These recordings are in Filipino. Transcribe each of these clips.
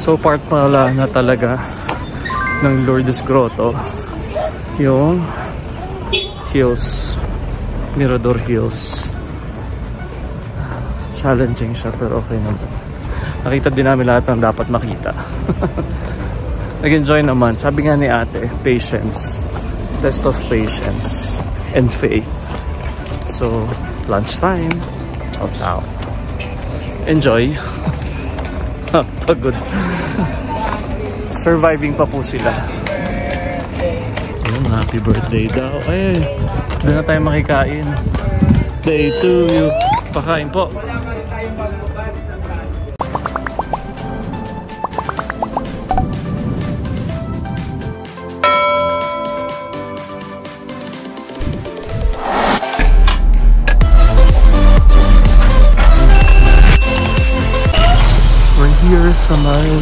So part pala na talaga ng Lourdes Grotto yung hills, Mirador Hills. Challenging siya pero okay naman. Nakita din namin lahat ng dapat makita. Nag-enjoy naman. Sabi nga ni ate, patience. Test of patience and faith. So, lunchtime. Ciao, ciao. Enjoy. Pagod. Surviving pa po sila. Ayun, happy birthday daw. Ay, doon na tayo makikain. Day to you. Pakain po. We're here sa may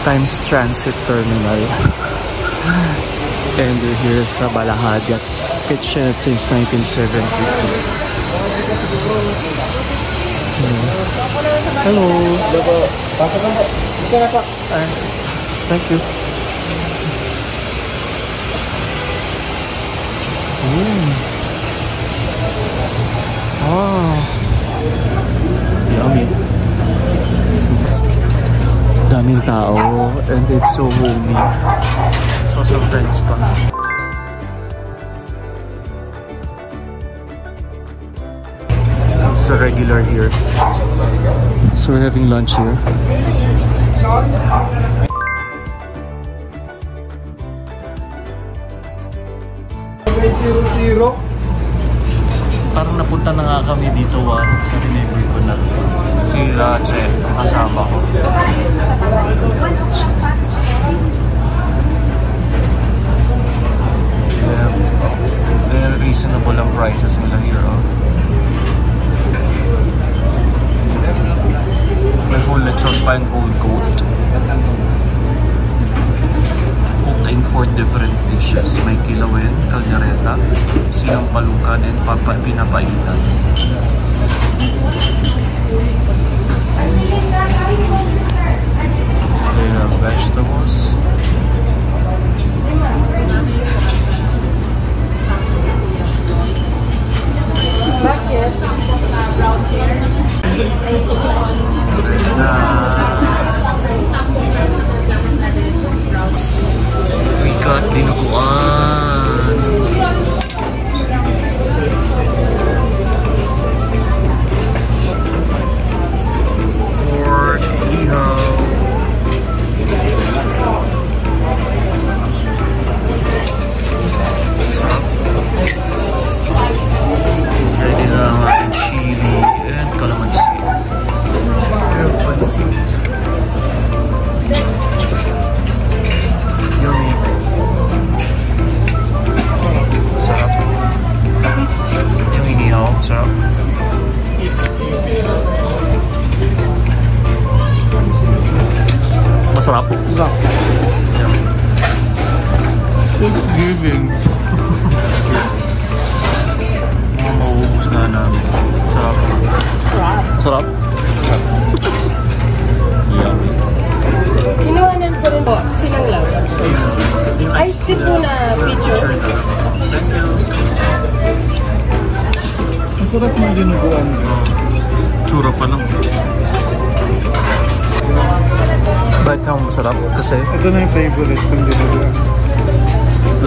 Times Transit Terminal. And we're here sa Balahadiat Kitchen since 1973. Hello. Thank you. Oh. Yummy. Daming tao and it's so homey. So some friends pa. It's a regular here. So we're having lunch here. Parang napunta na nga kami dito once. Na-remember ko na. Si Rachel, kasama ko. Very reasonable ang prices nila here. May whole lechon pa and whole goat. Cooked in 4 different dishes. May kilawin, caldereta, sinampalukan, and pinapaitan. They have vegetables. We got dinuguan. Pork ihaw. Ready na ang ating chili and calamansi. Yummy. Sarap. Yung inihaw, sarap. Masarap. Masarap. Yummy. It's giving. Mauubos na namin. Sarap. Masarap. Yummy. Kinuhanan ko rin po, silang lang. Ice tea po na picture. Thank you. Masarap ng dinuguan. Tsura pa lang. Bakit ka masarap? Kasi ito na yung favorite ng dinuguan.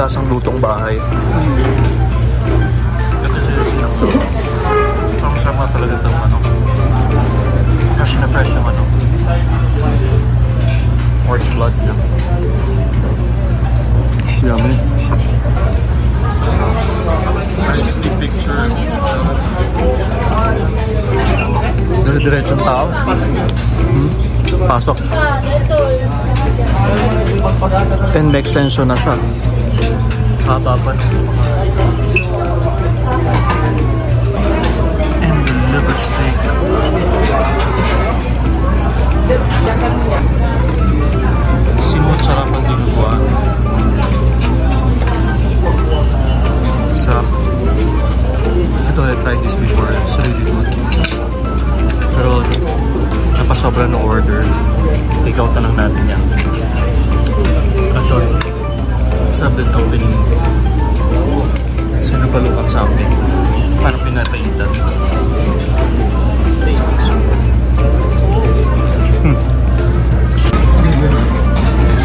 lasang lutong bahay. Ang sama talaga itong ano. Fresh na fresh yung ano. Pork blood na. Yummy. Nice picture. Dire-diretsong tao. Pasok. And may extension na siya. Haba pa. And the liver steak. Simot sarap ang dinuguan. Sarap. Ito, I tried this before. It's really good. Pero napasobra ng order. order. Take out na lang natin yan. Ito, sabi ito, sinapalukan something. Parang pinapaitan.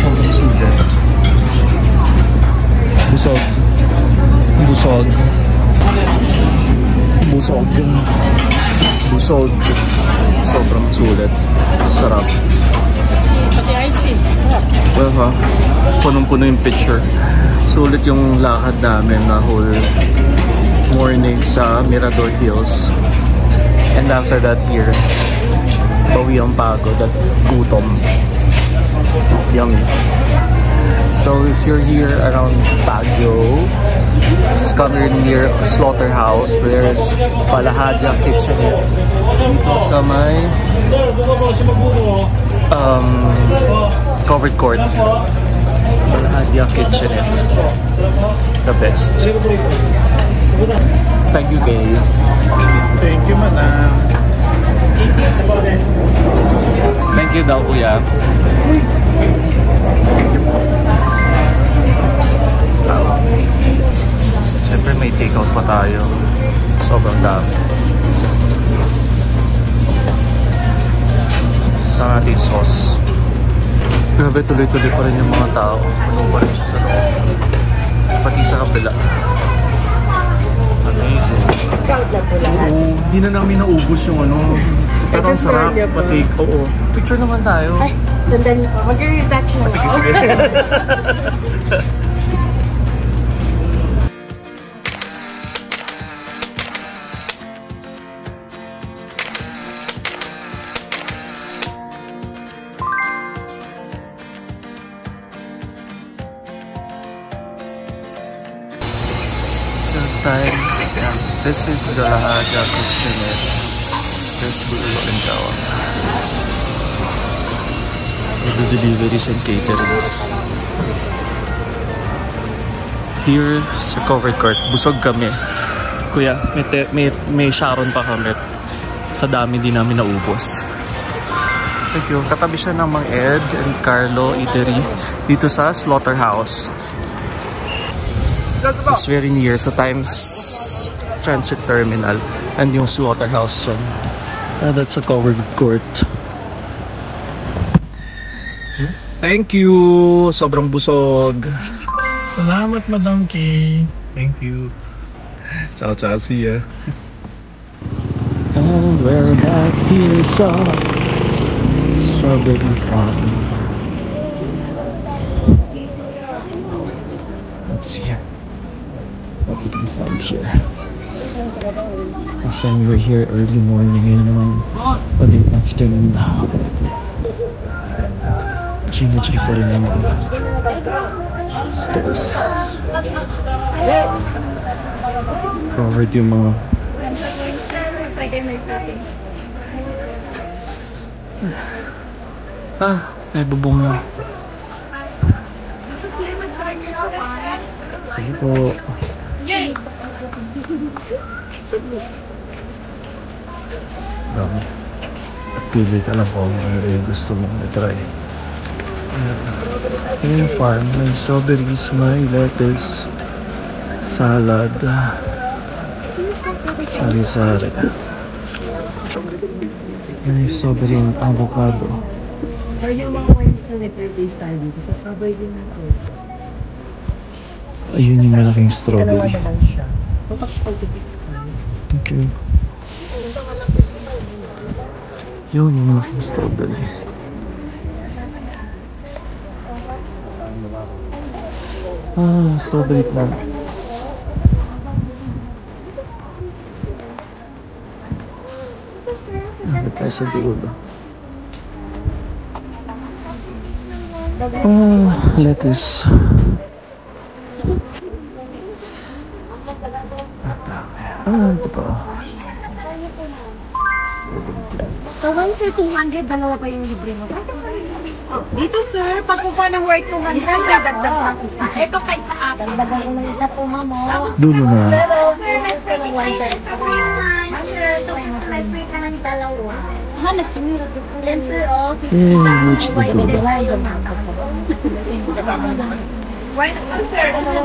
Sobrang sulit. Busog. Busog. Busog. Busog. Sobrang sulit. Sarap. Pati icy. Well, ha? Punong-puno yung picture. Sulit yung lakad namin na whole morning sa Mirador Hills. And after that here, bawi ang pagod at gutom. Yummy. So if you're here around Baguio, just come here near Slaughterhouse. There's Palahaja Kitchenette. Dito sa may covered court. Palahaja Kitchenette. The best. Thank you, Gail. Thank you, madam. Thank you daw, kuya. Siyempre may take-out pa tayo. Sobrang dami. Sa ating sauce. Grabe, tuloy-tuloy pa rin yung mga tao. Ano pa rin siya sa loob. Pati sa kabila. Amazing. Oo, di na namin naubos yung ano. Pero ang sarap, patik. Oo. Picture naman tayo. Ay, sandali pa. Mag-retouch na Sige, ako. sige. Time and visit the Lahaja Kitchenette. Just Bululo and Tawag. We do deliveries and caterings. Here sa covered court, busog kami. Kuya, may Sharon pa kami. Sa dami din namin naubos. Thank you. Katabi siya ng Mang Ed and Carlo Eatery dito sa Slaughterhouse. It's very near sa Times Transit Terminal and yung Slaughterhouse dyan. That's a covered court. Thank you! Sobrang busog. Salamat, Madam Kay. Thank you. Ciao, ciao. See ya. And we're back here sa Strawberry Farm. Let's see here. What we can find here. Last time we were here early morning, ngayon naman early afternoon. Check pa rin yung mga stores. Covered yung mga may bubong na. Sige po. Pili ka lang po ano yung gusto mong i-try. Ayan yung farm. May strawberries, may lettuce, salad, sari-sari. May strawberry and avocado. Pero yung mga wines na nag-taste tayo dito, sa strawberry din natin. Ayun yung malaking strawberry. Dalawa lang siya. Thank you. Yun yung malaking strawberry. Strawberry plants. Ano tayo sa dulo? Lettuce. Ito pa. So, 1,200, dalawa pa yung libre mo. Dito, sir, pag kukuha ng worth 200, may dagdag pa isa. Ito pa isa akin. Dagdagan ko ng isa po, mamo. Dulo na. Sir, may free ka ng 1,000. Sir, may free ka ng dalawa. Lenser of White sir,